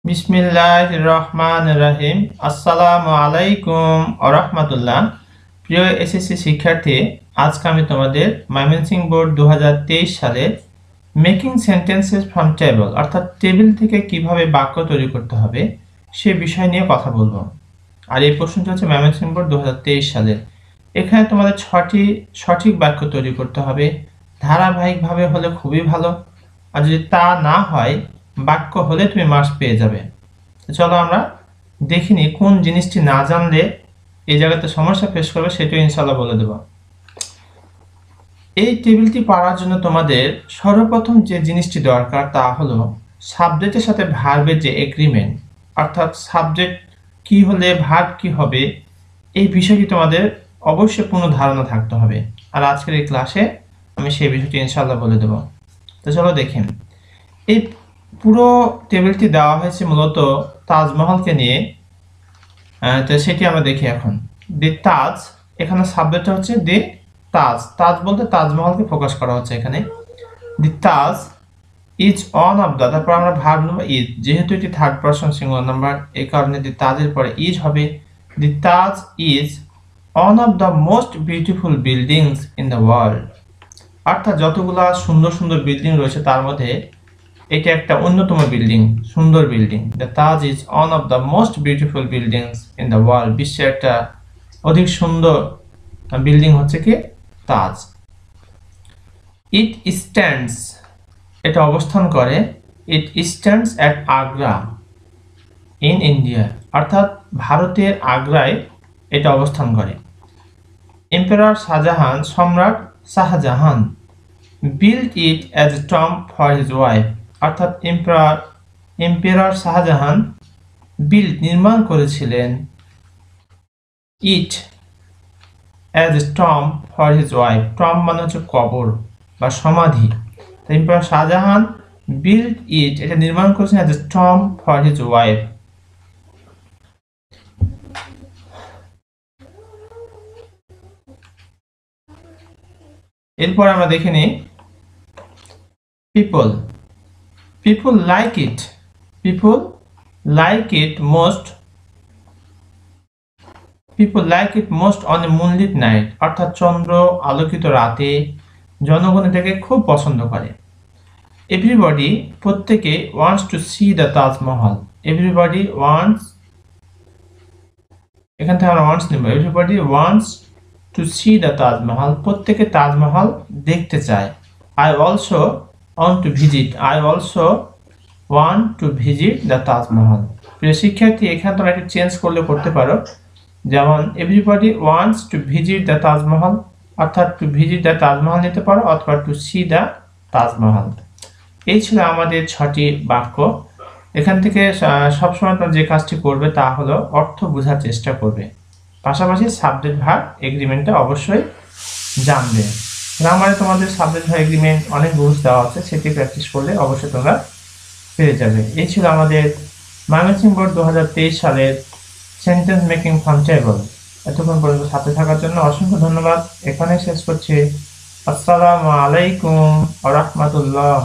বিসমিল্লাহির রহমানির রহিম। আসসালামু আলাইকুম ওয়া রাহমাতুল্লাহ। প্রিয় এসএসসি শিক্ষার্থী, আজকে আমি তোমাদের ময়মনসিংহ বোর্ড 2023 সালে মেকিং সেন্টেন্সেস ফ্রম টেবল অর্থাৎ টেবিল থেকে কিভাবে বাক্য তৈরি করতে হবে সে বিষয় নিয়ে কথা বলবো। আর এই প্রশ্নটি হচ্ছে ময়মনসিংহ বোর্ড 2023 সালের। এখানে তোমাদের 6টি সঠিক বাক্য তৈরি করতে হবে। ধারাবাহিকভাবে হলে খুবই ভালো, আর যদি তা না হয় বাক্য হলে তুমি মার্কস পেয়ে যাবে। চলো আমরা দেখিনি কোন জিনিসটি না জানলে এই জায়গাতে সমস্যা ফেস করবে সেটাও ইনশাআল্লাহ বলে দেব। এই টেবিলটি পড়ার জন্য তোমাদের সর্বপ্রথম যে জিনিসটি দরকার তা হলো সাবজেক্টের সাথে ভার্বের যে এগ্রিমেন্ট, অর্থাৎ সাবজেক্ট কি হলে ভার্ব কি হবে এই বিষয়টি তোমাদের অবশ্যই পূর্ণ ধারণা থাকতে হবে। আর আজকের এই ক্লাসে আমি সেই বিষয়টি ইনশাআল্লাহ বলে দেব। তো চলো দেখেন, এই পুরো টেবিলটি দেওয়া হয়েছে মূলত তাজমহলকে নিয়ে। তো সেটি আমরা দেখি এখন। দি তাজ, এখানে সাবজেক্টটা হচ্ছে দি তাজ। তাজ বলতে তাজমহলকে ফোকাস করা হচ্ছে এখানে। দি Taj is one of the, তারপর আমরা ভার্ব নেব ইজ, যেহেতু এটি থার্ড পারসন সিঙ্গুলার নাম্বার এই কারণে দি তাজের পরে ইজ হবে। The Taj is one of the most beautiful buildings in the world, অর্থাৎ যতগুলা সুন্দর সুন্দর বিল্ডিং রয়েছে তার মধ্যে এটা একটা অন্যতম বিল্ডিং, সুন্দর building. The Taj is one of the most beautiful buildings in the world, বিশ্বের একটা অধিক সুন্দর বিল্ডিং হচ্ছে কি তাজ। ইট স্ট্যান্ডস, এটা অবস্থান করে, it stands at Agra in India, অর্থাৎ ভারতের আগ্রায় এটা অবস্থান করে। এম্পারার শাহজাহান, সম্রাট Shahjahan, built it as a tomb for his wife, অর্থাৎ এম্পারার শাহজাহান বিল্ট নির্মাণ করেছিলেন it as a tomb for his wife, tomb মানে হচ্ছে কবর বা সমাধি। এম্পারার শাহজাহান বিল্ট ইট, এটা নির্মাণ করেছেন as a tomb for his wife. এরপর আমরা দেখে নিই people. People like it. People like it most. People like it most on a moonlit night. অর্থাৎ চন্দ্র আলোকিত রাতে জনগণ এটাকে খুব পছন্দ করে। Everybody, প্রত্যেকে wants to see the Taj Mahal. Everybody wants, এখান থেকে আমরা wants নেব। Everybody wants to see the Taj Mahal. প্রত্যেকে তাজমহল দেখতে চায়। I also want to visit. I also want to visit the Taj Mahal. প্রিয় শিক্ষার্থী, এখানে তোমরা একটু চেঞ্জ করলে করতে পারো, যেমন everybody wants to visit the Taj Mahal, অর্থাৎ to visit the Taj Mahal নিতে পারো অথবা to see the Taj Mahal। এই ছিল আমাদের 6টি বাক্য। এখান থেকে সবসময় তোমরা যে কাজটি করবে তা হলো অর্থ বোঝার চেষ্টা করবে, পাশাপাশি সাবজেক্ট ভার্ব এগ্রিমেন্টটা অবশ্যই জানবে। গ্রামারে তোমাদের সাবজেক্ট ভার্ব এগ্রিমেন্ট অনেক রুলস দেওয়া আছে, সেটি প্র্যাকটিস করলে অবশ্যই তোমরা পেয়ে যাবে। এই ছিল আমাদের ময়মনসিংহ বোর্ড 2023 সালের সেন্টেন্স মেকিং ফ্রম টেবল। এতক্ষণ পর্যন্ত সাথে থাকার জন্য অসংখ্য ধন্যবাদ। এখানে শেষ করছি। আসসালামু আলাইকুম ওয়া রাহমাতুল্লাহ।